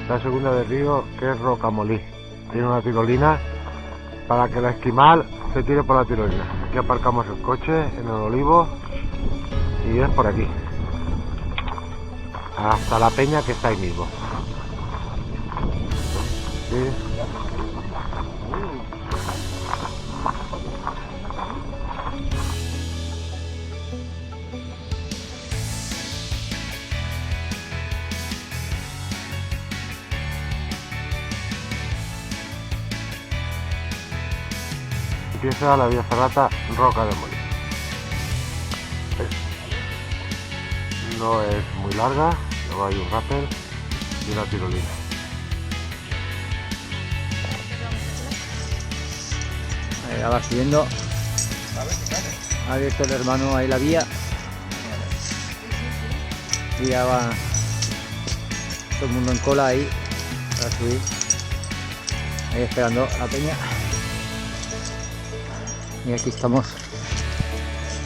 la segunda del río, que es Rocamolí. Tiene una tirolina para que la esquimal se tire por la tirolina. Aquí aparcamos el coche en el olivo y es por aquí hasta la peña que está ahí mismo. ¿Sí? Empieza la vía ferrata Roca de Molí. No es muy larga, luego hay un rappel y una tirolina. Ahí la va subiendo. Ha abierto el hermano ahí la vía. Y ya va todo el mundo en cola ahí para subir. Ahí esperando la peña. Y aquí estamos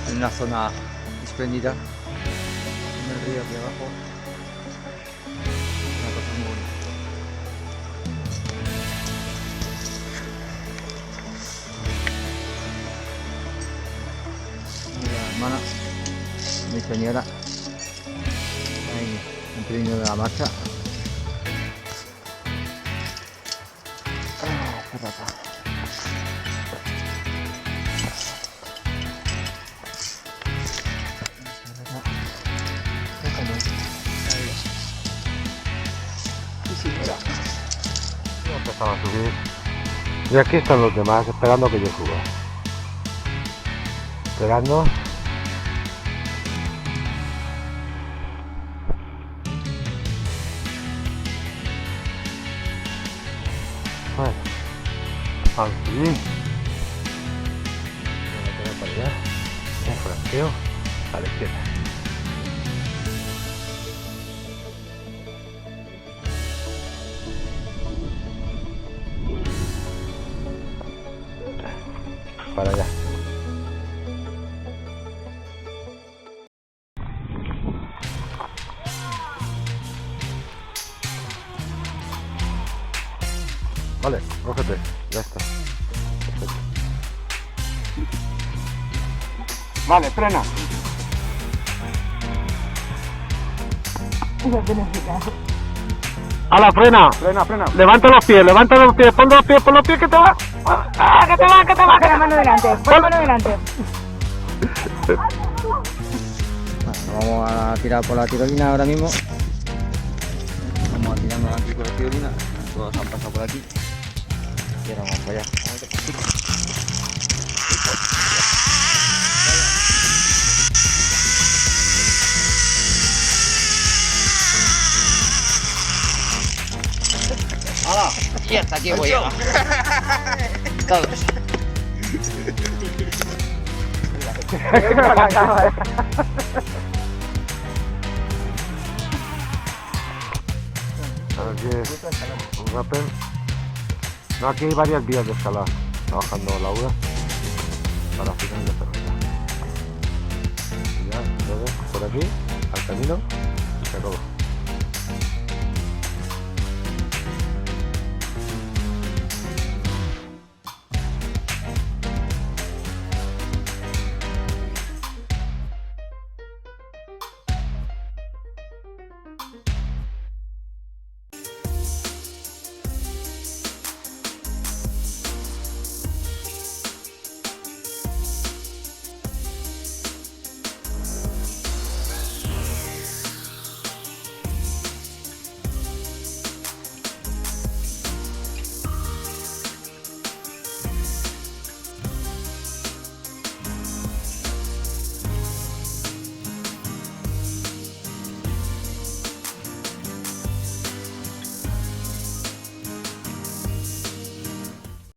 en una zona espléndida, en el río aquí abajo. Una cosa muy bonita. Y la hermana, mi señora, ahí emprendiendo de la marcha. Ferrata. Ya empezaba a subir y aquí están los demás esperando que yo suba. Esperando. Bueno, aquí. Para allá. Un frasqueo a la izquierda. Para allá. Vale, cógete, ya está. Perfecto. Vale, frena. ¡Hala, frena! Frena, frena. Levanta los pies, pon los pies que te va. ¡Ah, que te va! Pon la mano delante, pon la mano delante. Bueno, vamos a tirar por la tirolina ahora mismo. Vamos a tirarnos aquí por la tirolina. Todos han pasado por aquí. Y ahora vamos para allá. ¡Hala! Y hasta aquí voy a llegar. Todos. Aquí es un rappel. No, aquí hay varias vías de escalada. Está bajando Laura para final de ferrata. Y ya, luego por aquí, al camino, y se acabó.